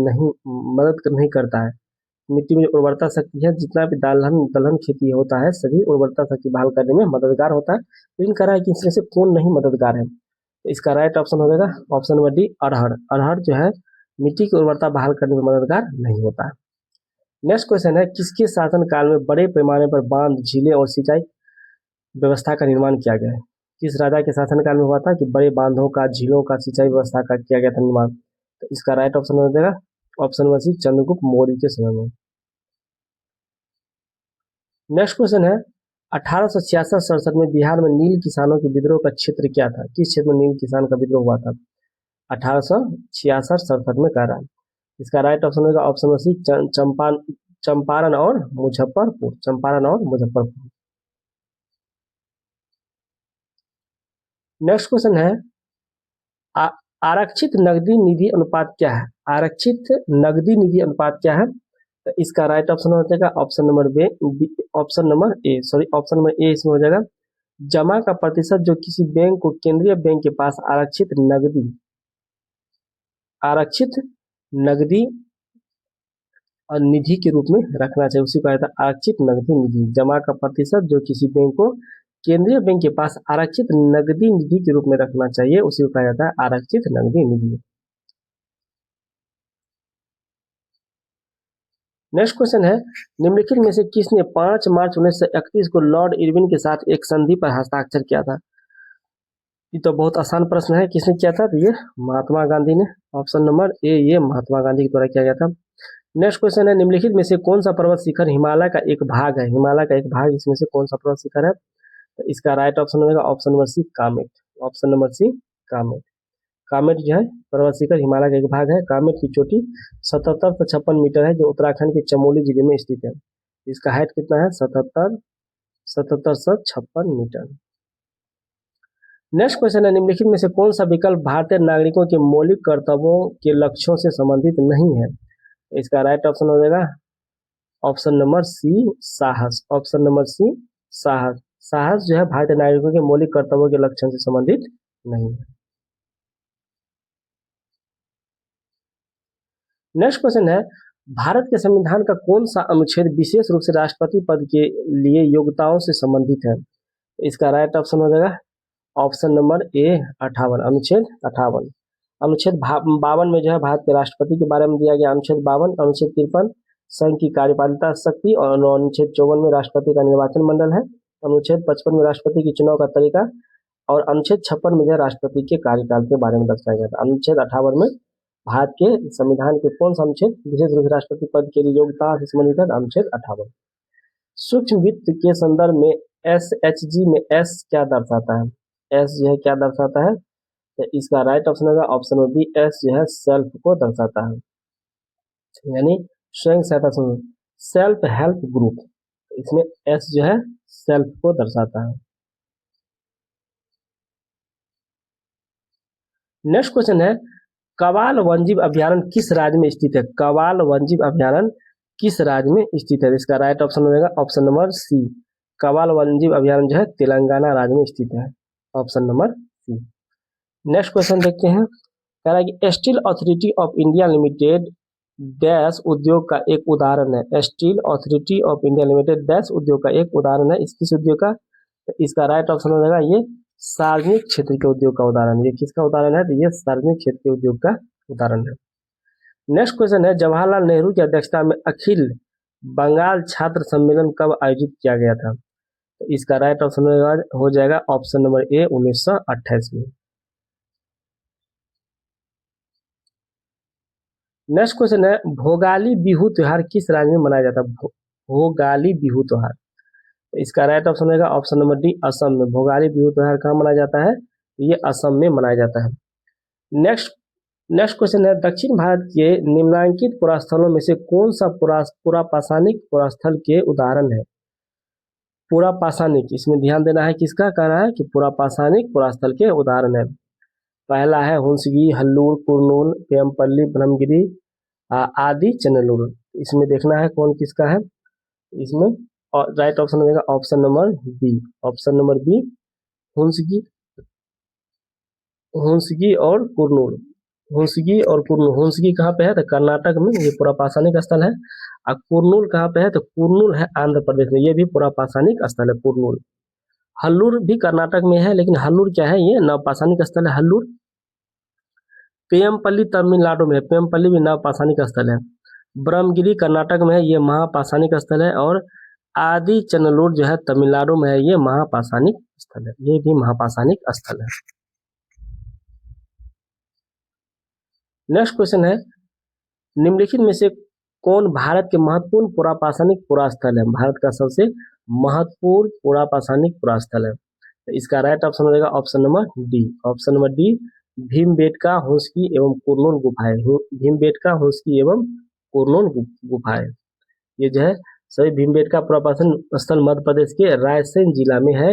मदद नहीं करता है। मिट्टी में जो उर्वरता शक्ति है, जितना भी दलहन खेती होता है सभी उर्वरता शक्ति बहाल करने में मददगार होता है, लेकिन कह रहा है कि इसमें से कौन नहीं मददगार है? तो इसका राइट ऑप्शन हो जाएगा ऑप्शन नंबर डी, अरहर। अरहर जो है मिट्टी की उर्वरता बहाल करने में मददगार नहीं होता है। नेक्स्ट क्वेश्चन है किसके शासन काल में बड़े पैमाने पर बांध, झीलें और सिंचाई व्यवस्था का निर्माण किया गया है? किस राजा के शासनकाल में हुआ था कि बड़े बांधों का, झीलों का, सिंचाई व्यवस्था का किया गया था निर्माण? तो इसका राइट ऑप्शन हो जाएगा option number C, Chandragupta Maurya के समय में। नेक्स्ट क्वेश्चन है 1866-67 में बिहार में नील किसानों के विद्रोह का क्षेत्र क्या था? किस क्षेत्र में नील किसान का विद्रोह हुआ था? 1866-67 में कह रहा है। इसका राइट ऑप्शन होगा ऑप्शन नंबर सी, चंपारण और मुजफ्फरपुर। चंपारण और मुजफ्फरपुर। नेक्स्ट क्वेश्चन है आरक्षित नकदी निधि अनुपात क्या है? आरक्षित नकदी निधि अनुपात क्या है? तो इसका राइट ऑप्शन हो जाएगा option number option number A इसमें हो जाएगा जमा का प्रतिशत जो किसी बैंक को केंद्रीय बैंक के पास आरक्षित नकदी और निधि के रूप में रखना चाहिए, उसी को कहता है आरक्षित नकदी निधि। जमा का प्रतिशत जो किसी बैंक को केंद्रीय बैंक के पास आरक्षित नकदी निधि के रूप में रखना चाहिए, उसी को कहा जाता है आरक्षित नकदी निधि। नेक्स्ट क्वेश्चन है निम्नलिखित में से किसने 5 मार्च 1931 को लॉर्ड इरविन के साथ एक संधि पर हस्ताक्षर किया था? ये तो बहुत आसान प्रश्न है, किसने किया था? तो ये महात्मा गांधी ने। ऑप्शन नंबर ए, ये महात्मा गांधी के द्वारा किया गया था। नेक्स्ट क्वेश्चन है निम्नलिखित में से कौन सा पर्वत शिखर हिमालय का एक भाग है? हिमालय का एक भाग, इसमें से कौन सा पर्वत शिखर है? तो इसका राइट ऑप्शन होगा option number C, Kamet. Option number C, Kamet. Kamet जो है पर्वत शिखर हिमालय का एक भाग है। कामेट की चोटी 77 से 56 मीटर है, जो उत्तराखंड के चमोली जिले में स्थित है। इसका हाइट कितना है? 77 से 56 मीटर। नेक्स्ट क्वेश्चन है निम्नलिखित में से कौन सा विकल्प भारतीय नागरिकों के मौलिक कर्तव्यों के लक्ष्यों से संबंधित नहीं है? इसका राइट ऑप्शन हो जाएगा ऑप्शन नंबर सी, साहस। ऑप्शन नंबर सी, साहस। साहस जो है भारतीय नागरिकों के मौलिक कर्तव्यों के लक्ष्यों से संबंधित नहीं है। नेक्स्ट क्वेश्चन है भारत के संविधान का कौन सा अनुच्छेद विशेष रूप से राष्ट्रपति पद के लिए योग्यताओं से संबंधित है? इसका राइट ऑप्शन हो जाएगा ऑप्शन नंबर ए, 58। अनुच्छेद 58। अनुच्छेद 52 में जो है भारत के राष्ट्रपति के बारे में दिया गया अनुच्छेद 52, अनुच्छेद 53 संघ की कार्यपालिका शक्ति, और अनुच्छेद 54 में राष्ट्रपति का निर्वाचन मंडल है, अनुच्छेद 55 में राष्ट्रपति के चुनाव का तरीका, और अनुच्छेद 56 में जो राष्ट्रपति के कार्यकाल के बारे में दर्शाया गया था। अनुच्छेद 58 में भारत के संविधान के कौन सा अनुच्छेद विशेष रूप से राष्ट्रपति पद के लिए योग्यता से संबंधित है? अनुच्छेद 58। सूक्ष्म वित्त के संदर्भ में SHG में S क्या दर्शाता है? S जो है क्या दर्शाता है? तो इसका राइट ऑप्शन होगा ऑप्शन नंबर बी, S जो है सेल्फ को दर्शाता है, यानी स्वयं सहायता समूह, सेल्फ हेल्प ग्रुप। इसमें S जो है सेल्फ को दर्शाता है। नेक्स्ट क्वेश्चन है, कवाल वन्यजीव अभ्यारण्य किस राज्य में स्थित है? कवाल वन्यजीव अभ्यारण्य किस राज्य में स्थित है? इसका राइट ऑप्शन होगा ऑप्शन नंबर सी, कवाल वन्यजीव अभ्यारण्य जो है तेलंगाना राज्य में स्थित है, option number C. Next question देखते हैं, कह रहा है कि Steel Authority of India Limited dash उद्योग का एक उदाहरण है। Steel Authority of India Limited dash उद्योग का एक उदाहरण है, इस किस उद्योग का? तो इसका राइट ऑप्शन हो जाएगा ये सार्वजनिक क्षेत्र के उद्योग का उदाहरण। ये किसका उदाहरण है? तो ये सार्वजनिक क्षेत्र के उद्योग का उदाहरण है। नेक्स्ट क्वेश्चन है, जवाहरलाल नेहरू की अध्यक्षता में अखिल बंगाल छात्र सम्मेलन कब आयोजित किया गया था? तो इसका राइट ऑप्शन हो जाएगा ऑप्शन नंबर ए, 1928 में। नेक्स्ट क्वेश्चन है, भोगाली बिहू त्योहार किस राज्य में मनाया जाता है? भोगाली बिहू त्योहार, तो इसका राइट ऑप्शन होगा ऑप्शन नंबर डी, असम में। भोगाली बिहू त्योहार कहाँ मनाया जाता है? ये असम में मनाया जाता है। नेक्स्ट क्वेश्चन है, दक्षिण भारत के निम्नलिखित पुरास्थलों में से कौन सा पुरापाषाणिक पुरास्थल के उदाहरण है? पुरापाषाणिक, इसमें ध्यान देना है, किसका कह रहा है कि पुरापाषाणिक पुरास्थल के उदाहरण है। पहला है हुंसगी, हल्लूर, कुरनूल, पेमपल्ली, ब्रह्मगिरी आदि, चंद्रलूर। इसमें देखना है कौन किसका है। इसमें राइट ऑप्शन होगा option number B, option number B, Hunsgi और कुरनूल। हुंसगी और कुरनूल, हुंसगी कहाँ पे है? तो कर्नाटक में, ये पुरापाषाणिक स्थल है। और कुरनूल कहाँ पे है? तो कुरनूल है आंध्र प्रदेश में, ये भी पुरापाषाणिक स्थल है कुरनूल। हल्लूर भी कर्नाटक में है, लेकिन हल्लूर क्या है? ये नवपाषाणिक स्थल है हल्लूर। पेमपल्ली तमिलनाडु में है, पेमपल्ली भी नवपाषाणिक स्थल है। ब्रह्मगिरी कर्नाटक में है, ये महापाषाणिक स्थल है। और आदि चंद्रलूर जो है तमिलनाडु में है, ये महापाषाणिक स्थल है, ये भी महापाषाणिक स्थल है। नेक्स्ट क्वेश्चन है, निम्नलिखित में से कौन भारत के महत्वपूर्ण पुरापाषाणिक पुरास्थल है? भारत का सबसे महत्वपूर्ण पुरापाषाणिक पुरास्थल है, तो इसका राइट ऑप्शन हो जाएगा option number D, option number D, Bhimbetka, Hunsgi एवं कुरनूल गुफाएं। भीमबेटका, हुंसकी एवं कुरनूल गुफाएं, ये जो है सभी भीमबेटका पुरापाषाण स्थल मध्य प्रदेश के रायसेन जिला में है।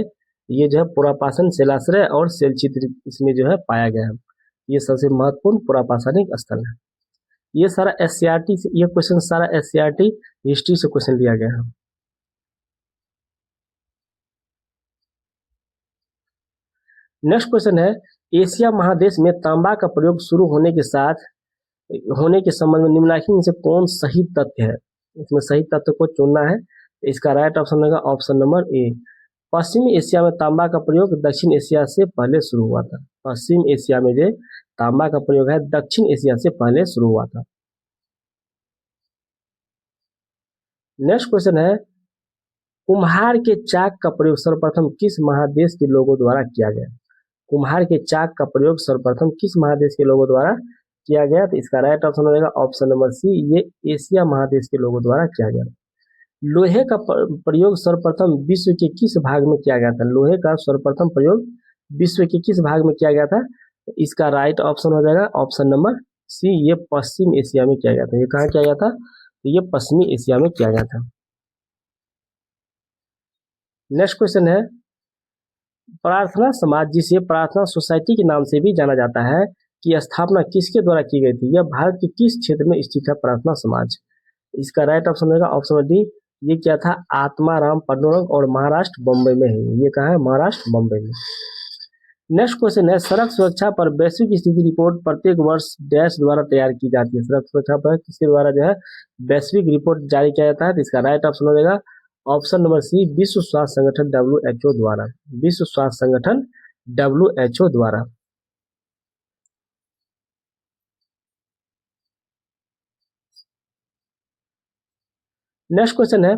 ये जो है पुरापाषाण शिलाश्रय और शैलचित्र इसमें जो है पाया गया है। ये सबसे महत्वपूर्ण पुरापाषाणिक स्थल है। ये सारा SCRT से, ये क्वेश्चन सारा SCRT हिस्ट्री से क्वेश्चन लिया गया है। नेक्स्ट क्वेश्चन है, एशिया महादेश में तांबा का प्रयोग शुरू होने के संबंध में निम्नलिखित में से कौन सही तथ्य है? इसमें सही तथ्य को चुनना है। इसका राइट ऑप्शन होगा ऑप्शन नंबर ए, पश्चिमी एशिया में तांबा का प्रयोग दक्षिण एशिया से पहले शुरू हुआ था। पश्चिम एशिया में जो तांबा का प्रयोग है दक्षिण एशिया से पहले शुरू हुआ था। नेक्स्ट क्वेश्चन है, कुम्हार के चाक का प्रयोग सर्वप्रथम किस महादेश के लोगों द्वारा किया गया? कुम्हार के चाक का प्रयोग सर्वप्रथम किस महादेश के लोगों द्वारा किया गया? तो इसका राइट ऑप्शन हो जाएगा ऑप्शन नंबर सी, ये एशिया महादेश के लोगों द्वारा किया गया। लोहे का प्रयोग सर्वप्रथम विश्व के किस भाग में किया गया था? लोहे का सर्वप्रथम प्रयोग विश्व के किस भाग में किया गया था? तो इसका राइट ऑप्शन हो जाएगा ऑप्शन नंबर सी, ये पश्चिम एशिया में किया गया था। ये कहाँ किया गया था? तो ये पश्चिमी एशिया में किया गया था। नेक्स्ट क्वेश्चन है, प्रार्थना समाज, जिसे प्रार्थना सोसाइटी के नाम से भी जाना जाता है, की स्थापना किसके द्वारा की गई थी? यह भारत के किस क्षेत्र में स्थित है प्रार्थना समाज? इसका राइट ऑप्शन होगा ऑप्शन डी, ये क्या था? आत्माराम पन्नूरंग, और महाराष्ट्र बम्बई में है। ये कहाँ है? महाराष्ट्र बम्बई में। नेक्स्ट क्वेश्चन है, सड़क सुरक्षा पर वैश्विक स्थिति रिपोर्ट प्रत्येक वर्ष डैश द्वारा तैयार की जाती है? सड़क सुरक्षा पर किसके द्वारा जो है वैश्विक रिपोर्ट जारी किया जाता है? तो इसका राइट ऑप्शन हो जाएगा ऑप्शन नंबर सी, विश्व स्वास्थ्य संगठन WHO द्वारा। विश्व स्वास्थ्य संगठन WHO द्वारा। नेक्स्ट क्वेश्चन है,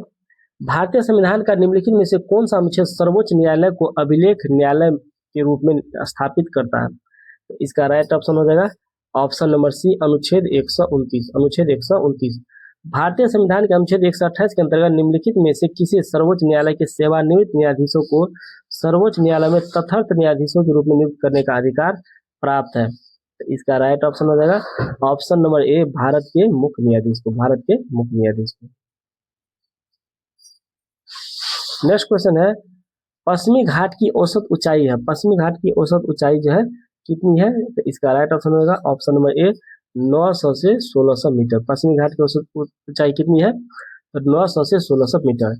भारतीय संविधान का निम्नलिखित में से कौन सा अनुच्छेद सर्वोच्च न्यायालय को अभिलेख न्यायालय के रूप में स्थापित करता है? तो इसका राइट ऑप्शन हो जाएगा ऑप्शन नंबर सी, अनुच्छेद 129। अनुच्छेद 129 भारतीय संविधान के अनुच्छेद 128 के अंतर्गत निम्नलिखित में से किसी सर्वोच्च न्यायालय के सेवानिवृत्त न्यायाधीशों को सर्वोच्च न्यायालय में तथार्थ न्यायाधीशों के रूप में नियुक्त करने का अधिकार प्राप्त है? तो इसका राइट ऑप्शन हो जाएगा ऑप्शन नंबर ए, भारत के मुख्य न्यायाधीश को, भारत के मुख्य न्यायाधीश को। नेक्स्ट क्वेश्चन है, पश्चिमी घाट की औसत ऊंचाई है, पश्चिमी घाट की औसत ऊंचाई जो है कितनी है? तो इसका राइट ऑप्शन होगा ऑप्शन नंबर ए, 900 से 1600 मीटर। पश्चिमी घाट की औसत ऊंचाई कितनी है? तो 900 से 1600 मीटर।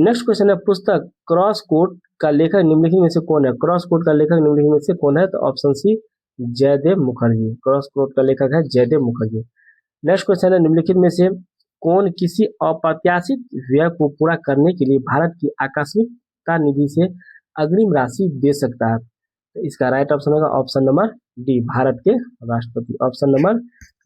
नेक्स्ट क्वेश्चन है, पुस्तक क्रॉस कोड का लेखक निम्नलिखित में से कौन है? क्रॉस कोड का लेखक निम्नलिखित में से कौन है? तो option C, Jaidev Mukherjee. Cross code का लेखक है जयदेव मुखर्जी। नेक्स्ट क्वेश्चन है, निम्नलिखित में से कौन किसी अप्रत्याशित व्यय को पूरा करने के लिए भारत की आकस्मिकता निधि से अग्रिम राशि दे सकता है? तो इसका राइट ऑप्शन होगा ऑप्शन नंबर डी, भारत के राष्ट्रपति। ऑप्शन नंबर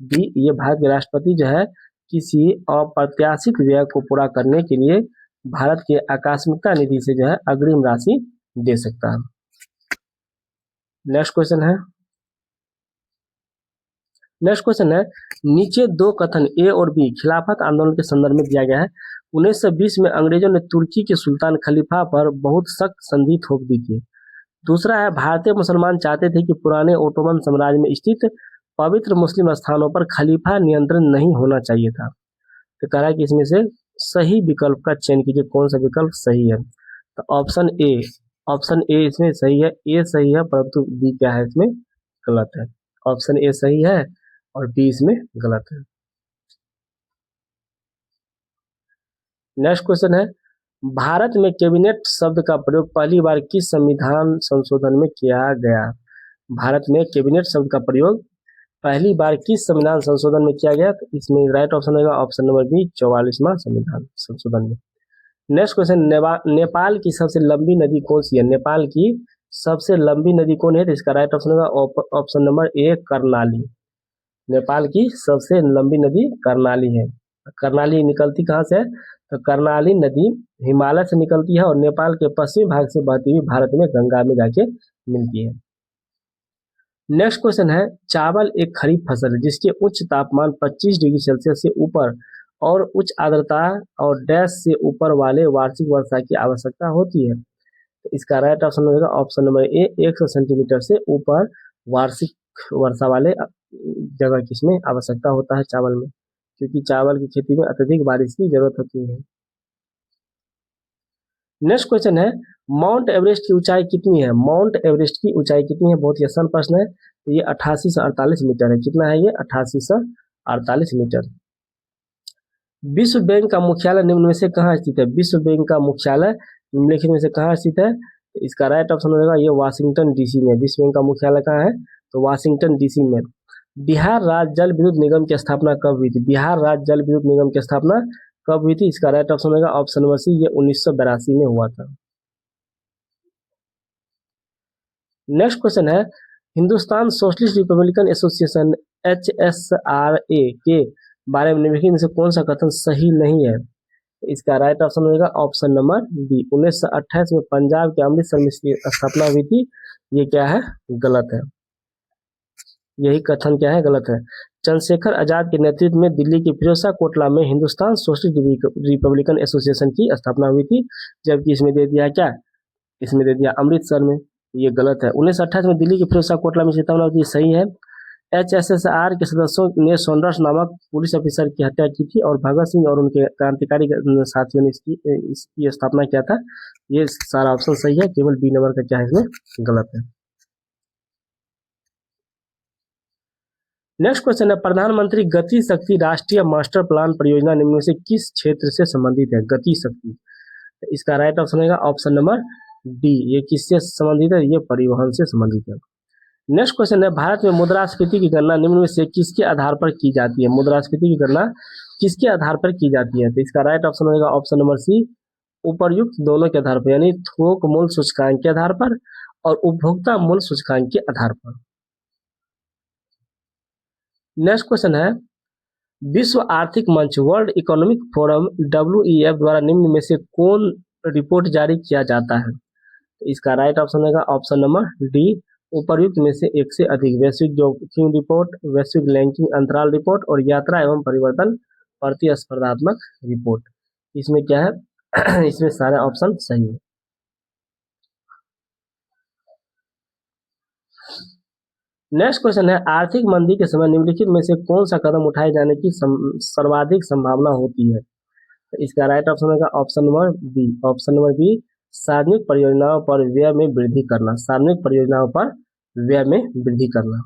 डी, ये भारत के राष्ट्रपति जो है किसी अप्रत्याशित व्यय को पूरा करने के लिए भारत के आकस्मिकता निधि से जो है अग्रिम राशि दे सकता है। नेक्स्ट क्वेश्चन है, नीचे दो कथन ए और बी खिलाफत आंदोलन के संदर्भ में दिया गया है। 1920 में अंग्रेजों ने तुर्की के सुल्तान खलीफा पर बहुत सख्त संधि थोप दी थी। दूसरा है, भारतीय मुसलमान चाहते थे कि पुराने ओटोमन साम्राज्य में स्थित पवित्र मुस्लिम स्थानों पर खलीफा नियंत्रण नहीं होना चाहिए था। तो कह रहा है कि इसमें से सही विकल्प का चयन कीजिए, कौन सा विकल्प सही है? तो ऑप्शन ए इसमें सही है, ए सही है, परंतु बी क्या है इसमें गलत है। ऑप्शन ए सही है और बी इसमें गलत है। नेक्स्ट क्वेश्चन है, भारत में कैबिनेट शब्द का प्रयोग पहली बार किस संविधान संशोधन में किया गया? भारत में कैबिनेट शब्द का प्रयोग पहली बार किस संविधान संशोधन में किया गया? तो इसमें राइट ऑप्शन होगा ऑप्शन नंबर बी, 44वां संविधान संशोधन में। नेक्स्ट क्वेश्चन, नेपाल की सबसे लंबी नदी कौन सी है? नेपाल की सबसे लंबी नदी कौन है? तो इसका राइट ऑप्शन होगा option number A, Karnali. Nepal की सबसे लंबी नदी कर्णाली है। कर्णाली निकलती कहाँ से है? तो कर्णाली नदी हिमालय से निकलती है और नेपाल के पश्चिमी भाग से बहती हुई भारत में गंगा में जाके मिलती है। नेक्स्ट क्वेश्चन है, चावल एक खरीफ फसल है जिसके उच्च तापमान 25 डिग्री सेल्सियस से ऊपर और उच्च आर्द्रता और डैश से ऊपर वाले वार्षिक वर्षा की आवश्यकता होती है। तो इसका राइट ऑप्शन होगा ऑप्शन नंबर ए, 100 सेंटीमीटर से ऊपर वार्षिक वर्षा वाले जगह की इसमें आवश्यकता होता है चावल में, क्योंकि चावल की खेती में अत्यधिक बारिश की जरूरत होती है। नेक्स्ट क्वेश्चन है, माउंट एवरेस्ट की ऊंचाई कितनी है? माउंट एवरेस्ट की ऊंचाई कितनी है? बहुत ही आसान प्रश्न है। तो ये 88 से 48 मीटर है। कितना है ये? 88 से 48 मीटर। विश्व बैंक का मुख्यालय निम्न में से कहाँ स्थित है? विश्व बैंक का मुख्यालय निम्नलिखित में से कहाँ स्थित है? तो इसका राइट ऑप्शन होगा ये वाशिंगटन डीसी में। विश्व बैंक का मुख्यालय कहाँ है? तो वाशिंगटन डीसी में। बिहार राज्य जल विद्युत निगम की स्थापना कब हुई थी? बिहार राज्य जल विद्युत निगम की स्थापना कब हुई थी? इसका राइट ऑप्शन होगा ऑप्शन नंबर सी, ये 1982 में हुआ था। नेक्स्ट क्वेश्चन है, Hindustan socialist Republican association HSRA के बारे में निम्नलिखित में से कौन सा कथन सही नहीं है? इसका राइट ऑप्शन होगा ऑप्शन नंबर बी, 1928 में पंजाब के अमृतसर में इसकी स्थापना हुई थी। ये क्या है? गलत है। यही कथन क्या है? गलत है। चंद्रशेखर आजाद के नेतृत्व में दिल्ली के फिरोजशाह कोटला में हिंदुस्तान सोशलिस्ट रिपब्लिकन एसोसिएशन की स्थापना हुई थी, जबकि इसमें दे दिया क्या? इसमें दे दिया अमृतसर में। ये गलत है। 1928 में दिल्ली के फिरोजशाह कोटला में स्थापना हुई थी, सही है। HSSR के सदस्यों ने सॉन्डर्स नामक पुलिस ऑफिसर की हत्या की थी और भगत सिंह और उनके क्रांतिकारी साथियों ने इसकी स्थापना किया था। ये सारा ऑप्शन सही है, केवल बी नंबर का क्या है इसमें गलत है। नेक्स्ट क्वेश्चन है, प्रधानमंत्री गति शक्ति राष्ट्रीय मास्टर प्लान परियोजना निम्न में से किस क्षेत्र से संबंधित है? गति शक्ति, इसका राइट ऑप्शन होगा ऑप्शन नंबर डी। ये किससे संबंधित है? ये परिवहन से संबंधित है। नेक्स्ट क्वेश्चन है, भारत में मुद्रास्फीति की गणना निम्न में से किसके आधार पर की जाती है? मुद्रास्फीति की गणना किसके आधार पर की जाती है? तो इसका राइट ऑप्शन होगा ऑप्शन नंबर सी, उपर्युक्त दोनों के आधार पर, यानी थोक मूल्य सूचकांक के आधार पर और उपभोक्ता मूल्य सूचकांक के आधार पर। नेक्स्ट क्वेश्चन है, विश्व आर्थिक मंच वर्ल्ड इकोनॉमिक फोरम WEF द्वारा निम्न में से कौन रिपोर्ट जारी किया जाता है? तो इसका राइट ऑप्शन होगा ऑप्शन नंबर डी, उपर्युक्त में से एक से अधिक। वैश्विक जोखिम रिपोर्ट, वैश्विक रैंकिंग अंतराल रिपोर्ट और यात्रा एवं परिवर्तन प्रतिस्पर्धात्मक रिपोर्ट। इसमें क्या है इसमें सारे ऑप्शन सही है। नेक्स्ट क्वेश्चन है, आर्थिक मंदी के समय निम्नलिखित में से कौन सा कदम उठाए जाने की सर्वाधिक संभावना होती है? तो इसका राइट ऑप्शन होगा option number B. Option number B, सार्वजनिक परियोजनाओं पर व्यय में वृद्धि करना। सार्वजनिक परियोजनाओं पर व्यय में वृद्धि करना।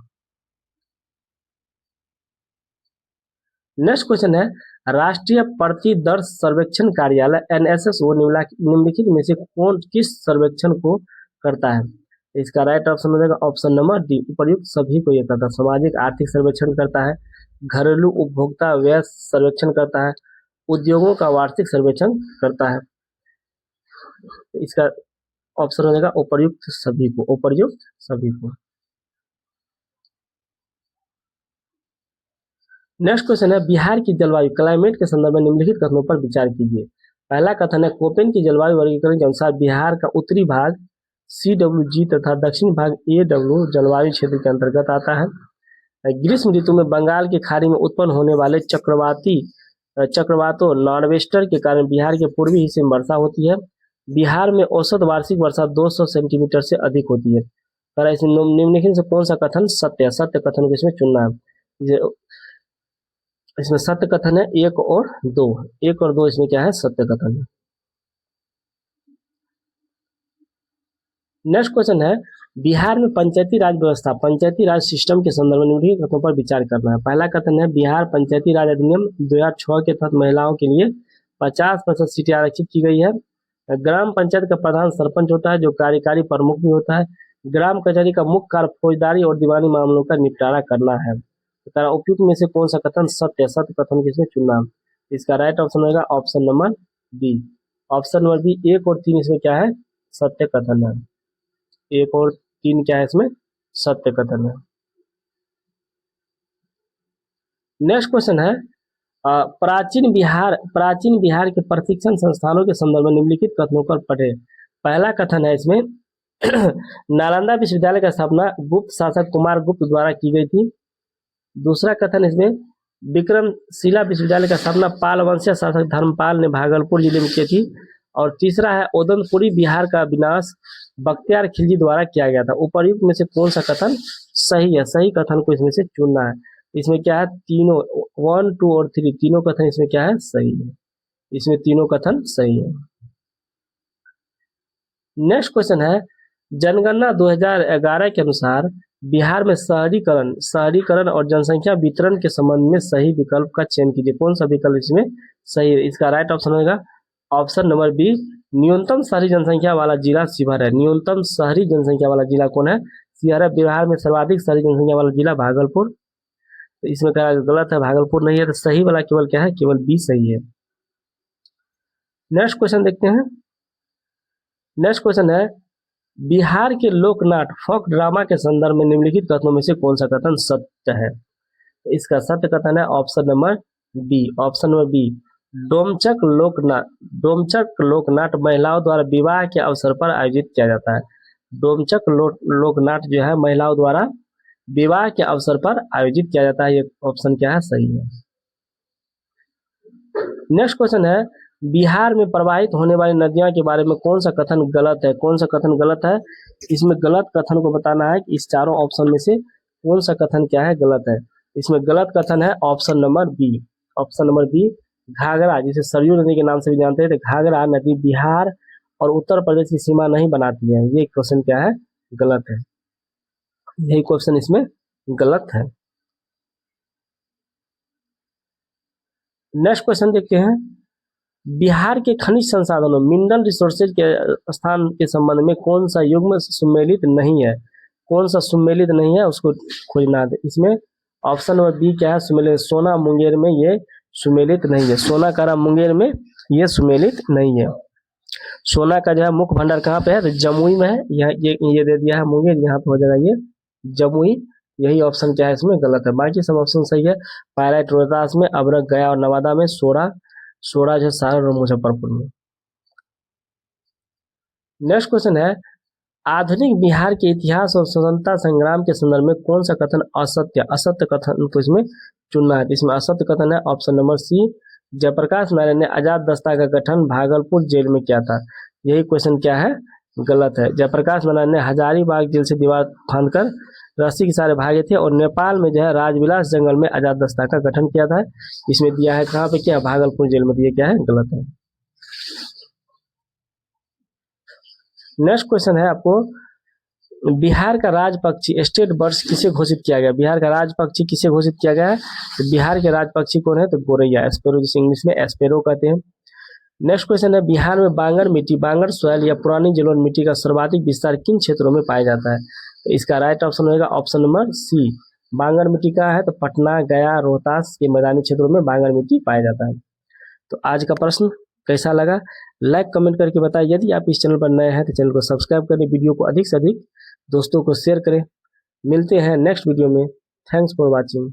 नेक्स्ट क्वेश्चन है, राष्ट्रीय प्रतिदर्श सर्वेक्षण कार्यालय NSSO निम्नलिखित में से किस सर्वेक्षण को करता है? इसका राइट ऑप्शन हो जाएगा ऑप्शन नंबर डी, उपर्युक्त सभी को यह करता है। सामाजिक आर्थिक सर्वेक्षण करता है, घरेलू उपभोक्ता व्यय सर्वेक्षण करता है, उद्योगों का वार्षिक सर्वेक्षण करता है। इसका ऑप्शन हो जाएगा उपर्युक्त सभी को, उपर्युक्त सभी को। नेक्स्ट क्वेश्चन है, बिहार की जलवायु क्लाइमेट के संदर्भ में निम्नलिखित कथनों पर विचार कीजिए। पहला कथन है, कोपेन की जलवायु वर्गीकरण के अनुसार बिहार का उत्तरी भाग CWG तथा दक्षिण भाग AW जलवायु क्षेत्र के अंतर्गत आता है। ग्रीष्म ऋतु में बंगाल की खाड़ी में उत्पन्न होने वाले चक्रवातों नॉर्वेस्टर के कारण बिहार के पूर्वी हिस्से में वर्षा होती है। बिहार में औसत वार्षिक वर्षा 200 सेंटीमीटर से अधिक होती है। पर इसमें निम्नलिखित से कौन सा कथन सत्य है? सत्य कथन को इसमें चुनना है। इसमें सत्य कथन है 1 और 2। 1 और 2 इसमें क्या है? सत्य कथन है। नेक्स्ट क्वेश्चन है, बिहार में पंचायती राज व्यवस्था, पंचायती राज सिस्टम के संदर्भ में निम्नलिखित कथनों पर विचार करना है। पहला कथन है, बिहार पंचायती राज अधिनियम 2006 के तहत महिलाओं के लिए 50% सीटें आरक्षित की गई है। ग्राम पंचायत का प्रधान सरपंच होता है जो कार्यकारी प्रमुख भी होता है। ग्राम कचहरी का मुख्य कार्य फौजदारी और दीवानी मामलों का निपटारा करना है। उपयुक्त में से कौन सा कथन सत्य है? सत्य कथन किसमें चुनना? इसका राइट ऑप्शन होगा option number B. Option number B 1 और 3 इसमें क्या है? सत्य कथन है। 1 और 3 क्या है? इसमें सत्य कथन है। नेक्स्ट क्वेश्चन है, प्राचीन बिहार के प्रशिक्षण संस्थानों के संदर्भ में निम्नलिखित कथनों पर पढ़े। पहला कथन है इसमें नालंदा विश्वविद्यालय का स्थापना गुप्त शासक कुमार गुप्त द्वारा की गई थी। दूसरा कथन इसमें विक्रमशिला विश्वविद्यालय का स्थापना पाल वंशीय शासक धर्मपाल ने भागलपुर जिले में की थी। और तीसरा है ओदनपुरी बिहार का विनाश बख्तियार खिलजी द्वारा किया गया था। उपर्युक्त में से कौन सा कथन सही है? सही कथन को इसमें से चुनना है। इसमें क्या है? तीनों 1, 2 और 3 तीनों कथन इसमें क्या है? सही है। इसमें तीनों कथन सही है। नेक्स्ट क्वेश्चन है, जनगणना 2011 के अनुसार बिहार में शहरीकरण और जनसंख्या वितरण के संबंध में सही विकल्प का चयन कीजिए। कौन सा विकल्प इसमें सही है? इसका राइट ऑप्शन होगा ऑप्शन नंबर बी, न्यूनतम शहरी जनसंख्या वाला जिला शिवहर है। न्यूनतम शहरी जनसंख्या वाला जिला कौन है? शिवहर है। बिहार में सर्वाधिक शहरी जनसंख्या वाला जिला भागलपुर। तो इसमें क्या गलत है? भागलपुर नहीं है। तो सही वाला केवल क्या है? केवल बी सही है। नेक्स्ट क्वेश्चन देखते हैं। नेक्स्ट क्वेश्चन है, बिहार के लोकनाट फोक ड्रामा के संदर्भ में निम्नलिखित कथनों में से कौन सा कथन सत्य है? तो इसका सत्य कथन है option number B. Option number B, Domkach लोकनाट महिलाओं द्वारा विवाह के अवसर पर आयोजित किया जाता है। डोमचक लोकनाट जो है महिलाओं द्वारा विवाह के अवसर पर आयोजित किया जाता है। ये ऑप्शन क्या है? सही है। नेक्स्ट क्वेश्चन है, बिहार में प्रवाहित होने वाली नदियों के बारे में कौन सा कथन गलत है? कौन सा कथन गलत है? इसमें गलत कथन को बताना है कि इस चारों ऑप्शन में से कौन सा कथन क्या है? गलत है। इसमें गलत कथन है option number B. Option number B, Ghaghara, जिसे सरयू नदी के नाम से भी जानते हैं, तो घाघरा नदी बिहार और उत्तर प्रदेश की सीमा नहीं बनाती है। ये क्वेश्चन क्या है? गलत है। यही क्वेश्चन इसमें गलत है। नेक्स्ट क्वेश्चन देखते हैं, बिहार के खनिज संसाधनों मिनरल रिसोर्सेज के स्थान के संबंध में कौन सा युग्म सुमेलित नहीं है? कौन सा सुमेलित नहीं है उसको खोजना है। इसमें ऑप्शन नंबर बी क्या है? सुमेलित। सोना मुंगेर में ये सुमेलित नहीं है। सोना कारा मुंगेर में ये सुमेलित नहीं है। सोना का जो है मुख्य भंडार कहाँ पे है? तो जमुई में है। ये दे दिया है मुंगेर, यहाँ पे हो जाएगा ये जमुई। यही ऑप्शन क्या है इसमें गलत है, बाकी सब ऑप्शन सही है। पायराइट रोहतास में, अभ्रक गया और नवादा में, सोरा जो है सारण और मुजफ्फरपुर में। नेक्स्ट क्वेश्चन है, आधुनिक बिहार के इतिहास और स्वतंत्रता संग्राम के संदर्भ में कौन सा कथन असत्य कथन को इसमें चुनना है। इसमें असत्य कथन है option number C, Jayaprakash Narayan ने आजाद दस्ता का गठन भागलपुर जेल में किया था। यही क्वेश्चन क्या है गलत है। जयप्रकाश नारायण ने हजारीबाग जेल से दीवार फांदकर रस्सी के सहारे भागे थे और नेपाल में जो है राजविलास जंगल में आजाद दस्ता का गठन किया था। इसमें दिया है कहाँ पे, क्या भागलपुर जेल में, दिया क्या है गलत है। नेक्स्ट क्वेश्चन है आपको, बिहार का राज पक्षी स्टेट बर्ड किसे घोषित किया गया। बिहार का राज पक्षी किसे घोषित किया गया है, तो बिहार के राज पक्षी कौन है, तो गोरैया, एस्पेरो, जिसे इंग्लिश में एस्पेरो कहते हैं। नेक्स्ट क्वेश्चन है, बिहार में बांगर मिट्टी, बांगर सॉइल या पुरानी जलोढ़ मिट्टी का सर्वाधिक विस्तार किन क्षेत्रों में पाया जाता है। तो इसका राइट ऑप्शन होगा ऑप्शन नंबर सी, बांगर मिट्टी का है तो पटना, गया, रोहतास के मैदानी क्षेत्रों में बांगर मिट्टी पाया जाता है। तो आज का प्रश्न कैसा लगा, लाइक कमेंट करके बताएं। यदि आप इस चैनल पर नए हैं तो चैनल को सब्सक्राइब करें, वीडियो को अधिक से अधिक दोस्तों को शेयर करें। मिलते हैं नेक्स्ट वीडियो में। Thanks for watching.